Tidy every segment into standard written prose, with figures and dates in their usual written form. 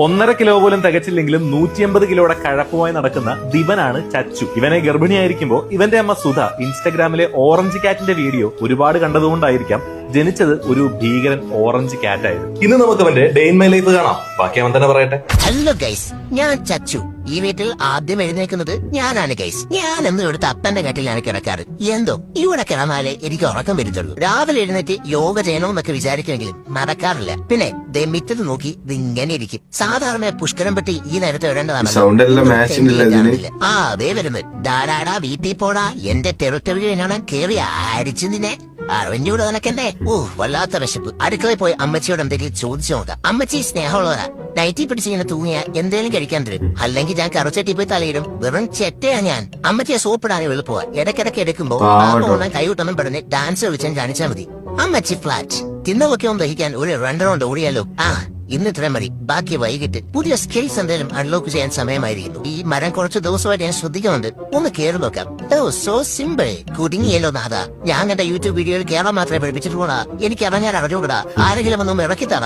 1.5 kilo പോലും തികച്ചില്ലെങ്കിലും 150 കിലോയുടെ കഴപ്പുമായി നടക്കുന്ന ദിവനാണ് ചച്ചു. ഇവനെ ഗർഭിണിയായിരിക്കുമ്പോൾ ഇവന്റെ അമ്മ സുധ ഇൻസ്റ്റഗ്രാമിലെ ഓറഞ്ച് കാറ്റിന്റെ വീഡിയോ ഒരുപാട് കണ്ടതുകൊണ്ടായിരിക്കാം ജനിച്ചത് ഒരു ഭീകരൻ ഓറഞ്ച് കാറ്റ് ആയിരുന്നു. ഇന്ന് നമുക്ക് അവന്റെ ഡേ ഇൻ മൈ ലൈഫ് കാണാം. ബാക്കി അവൻ തന്നെ പറയട്ടെ. ഹലോ ഗൈസ്, ഞാൻ ചച്ചു. ഈ വീട്ടിൽ ആദ്യം എഴുന്നേക്കുന്നത് ഞാനാണ് ഗൈസ്. ഞാൻ എന്നും ഇവിടുത്തെ അപ്പന്റെ കാട്ടിലാണ് കിടക്കാറ്. എന്തോ ഇവിടെ കിടന്നാലേ എനിക്ക് ഉറക്കം വരുത്തുള്ളൂ. രാവിലെ എഴുന്നേറ്റ് യോഗ ചെയ്യണമെന്നൊക്കെ വിചാരിക്കുമെങ്കിലും നടക്കാറില്ല. പിന്നെ മിറ്റത്ത് നോക്കി ഇതിങ്ങനെ ഇരിക്കും. സാധാരണ പുഷ്കരം പെട്ടി ഈ നേരത്തെ ഇടേണ്ടതാണ്. അതേ വരുന്നത് ധാരാടാ വീട്ടിൽ പോടാ, എന്റെ ടെറിട്ടറിയാണ് കേറി അരിച്ചു നിന്നെ അറിഞ്ഞൂടെ നിനക്കെന്നെ. വല്ലാത്ത വിശപ്പ്. അടുക്കളയിൽ പോയി അമ്മച്ചിയോട് എന്തെങ്കിലും ചോദിച്ചു നോക്കാം. അമ്മച്ചി സ്നേഹമുള്ളവരാ. നൈറ്റി പിടിച്ച് ഇങ്ങനെ തൂങ്ങിയ എന്തെങ്കിലും കഴിക്കാൻ തരും. അല്ലെങ്കിൽ ഞാൻ കറുച്ചട്ടി പോയി തലയിടും. വെറും ചെറ്റയാ ഞാൻ. അമ്മച്ചിയെ സോപ്പിടാൻ എളുപ്പമാ. ഇടയ്ക്കിടയ്ക്ക് എടുക്കുമ്പോ കൈവിട്ടൊന്നും പറഞ്ഞ് ഡാൻസ് കളിച്ചാൽ കാണിച്ചാൽ മതി. അമ്മച്ചി ഫ്ലാറ്റ്. തിന്നതൊക്കെ ഒന്ന് ദഹിക്കാൻ ഒരു 2 റൗണ്ട് ഓടിയാലോ. ഇന്ന് ഇത്ര മതി. ബാക്കി വൈകിട്ട് പുതിയ സ്കിൽസ് എന്തെങ്കിലും അൺലോക്ക് ചെയ്യാൻ സമയമായിരിക്കുന്നു. ഈ മരം കുറച്ച് ദിവസമായിട്ട് ഞാൻ ശ്രദ്ധിക്കുന്നുണ്ട്. ഒന്ന് കയറി നോക്കാം. So simple. കുടുങ്ങിയല്ലോ നാഥ. ഞാൻ എന്റെ യൂട്യൂബ് വീഡിയോയിൽ കേരളം മാത്രമേ പഠിപ്പിച്ചിട്ടുള്ളൂ. എനിക്ക് ഇറങ്ങാൻ അറിഞ്ഞൂടാ. ആരെങ്കിലും ഒന്നും ഇറക്കി തറ.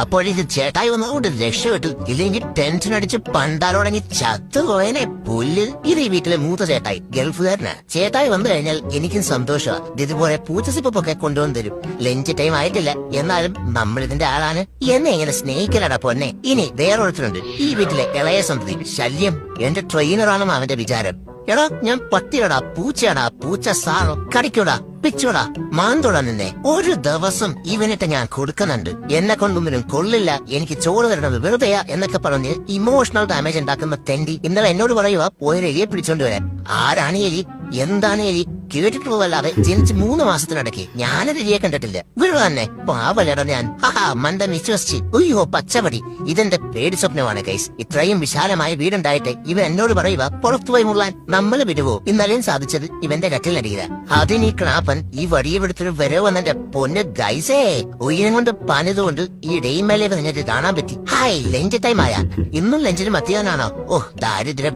അപ്പോഴേക്ക് ചേട്ടായി വന്നതുകൊണ്ട് രക്ഷപ്പെട്ടു. ഇല്ലെങ്കിൽ ടെൻഷൻ അടിച്ച് പണ്ടാലോടങ്ങി ചത്തുപോയനെ പുല്ല്. ഇത് ഈ വീട്ടിലെ മൂത്ത ചേട്ടായി, ഗൾഫുകാരനാ. ചേട്ടായി വന്നു കഴിഞ്ഞാൽ എനിക്കും സന്തോഷമാ. ഇതുപോലെ പൂച്ചസിപ്പൊക്കെ കൊണ്ടുവന്ന് തരും. ലഞ്ച് ടൈം ആയിട്ടില്ല, എന്നാലും നമ്മൾ ഇതിന്റെ ആളാണ്. എന്നെ ഇങ്ങനെ സ്നേഹിക്കലടാ പൊന്നെ. ഇനി വേറൊരുത്തരുണ്ട് ഈ വീട്ടിലെ ഇളയ സന്തതി ശല്യം. എന്റെ ട്രെയിനറാണെന്ന് അവന്റെ വിചാരം. എടാ ഞാൻ പട്ടിയടാ, പൂച്ചയാടാ, പൂച്ച സാറോ, കടിക്കോടാ, പിച്ചോടാ, മാന്തോടാ നിന്നെ. ഒരു ദിവസം ഇവനിട്ട് ഞാൻ കൊടുക്കുന്നുണ്ട്. എന്നെ കൊണ്ടൊന്നിനും കൊള്ളില്ല, എനിക്ക് ചോറ് തരണത് വെറുതെയാ എന്നൊക്കെ പറഞ്ഞ് ഇമോഷണൽ ഡാമേജ് ഉണ്ടാക്കുന്ന തെണ്ടി ഇന്നലെ എന്നോട് പറയുക പോയൊരു എലിയെ പിടിച്ചോണ്ട് വരാൻ. ആരാണ് എലി, എന്താണ് എലി കേട്ടിട്ടുള്ളതല്ലാതെ ജനിച്ച് 3 മാസത്തിനിടയ്ക്ക് ഞാനൊരു എലിയെ കണ്ടിട്ടില്ല. വീട് തന്നെ പാവലട ഞാൻ. മന്ദം വിശ്വസിച്ച്. അയ്യോ പച്ചപടി. ഇതെന്റെ പേടി സ്വപ്നമാണ് ഗൈസ്. ഇത്രയും വിശാലമായ വീടുണ്ടായിട്ട് ഇവൻ എന്നോട് പറയുക പുറത്തുപോയി മുള്ളാൻ. നമ്മള് വിടുവോ? ഇന്നലെയും സാധിച്ചത് ഇവന്റെ കട്ടിലടിയില്ല. അതിനീ ക്ലാപ്പൻ ഈ വടിയെടുത്തൊരു വരവ് വന്നെ പൊന്ന് ഗൈസേ. ഉയരം കൊണ്ട് പണിതുകൊണ്ട് ഈ ഡെയിമേലെ നിന്നിട്ട് കാണാൻ പറ്റി. ഹായ്, ലഞ്ച് ടൈം ആയ. ഇന്നും ലഞ്ചിന് മത്തിയാനാണോ? ദാരിദ്ര്യം.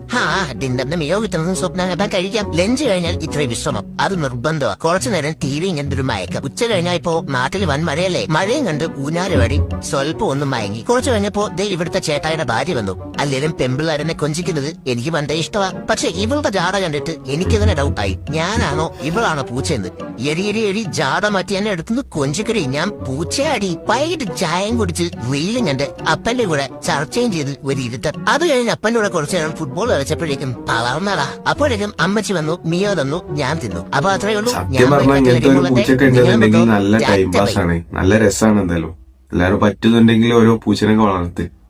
ഡിന്നറിന് മിയോ കിട്ടുന്നതും സ്വപ്നം കണ്ടാൻ കഴിക്കാം. ലഞ്ച് കഴിഞ്ഞാൽ ഇത്രയും വിശ്രമം അത് നിർബന്ധമാണ്. കുറച്ചു നേരം ടി വി ഇങ്ങനത്തെ ഒരു മയക്കം. ഉച്ച കഴിഞ്ഞാൽ ഇപ്പോ നാട്ടിൽ വൻ മഴയല്ലേ. മഴയും കണ്ട് ഊനാല് വഴി സ്വല്പം ഒന്നും മയങ്ങി. കുറച്ചു കഴിഞ്ഞപ്പോ ഇവിടുത്തെ ചേട്ടായുടെ ഭാര്യ വന്നു. അല്ലേലും പെമ്പിള്ളാരനെ കൊഞ്ചിക്കുന്നത് എനിക്ക് പണ്ടേ ഇഷ്ടമാ. പക്ഷെ ഇവളുടെ ജാട കണ്ടിട്ട് എനിക്ക് തന്നെ ഡൗട്ടായി. ഞാനാണോ ഇവളാണോ പൂച്ചയെന്ന്. എരി ജാട മാറ്റി എന്നെ എടുത്തുനിന്ന് കൊഞ്ചിക്കരി. ഞാൻ പൂച്ചയാടി. വൈകിട്ട് ചായയും കുടിച്ച് റീലും കണ്ട് അപ്പന്റെ കൂടെ ചർച്ചയും ചെയ്ത് ഒരു ഇരുത്തം. അത് കഴിഞ്ഞ് അപ്പന്റെ കൂടെ കുറച്ചു നേരം ഫുട്ബോൾ കളിച്ചപ്പോഴേക്കും വളർന്നടാ. അപ്പോഴേക്കും അമ്മച്ചി വന്നു, മിയോ തന്നു, ഞാൻ തിന്നു. അപ്പൊ അത്രേ ഉള്ളൂ. സത്യം പറഞ്ഞാൽ ഇങ്ങനത്തെ ഒരു പൂച്ചയൊക്കെ ഉണ്ടെന്നുണ്ടെങ്കിൽ നല്ല ടൈം പാസ് ആണ്, നല്ല രസമാണ്. എന്തായാലും എല്ലാവരും പറ്റുന്നുണ്ടെങ്കിൽ ഓരോ പൂച്ചനൊക്കെ വളർത്ത്.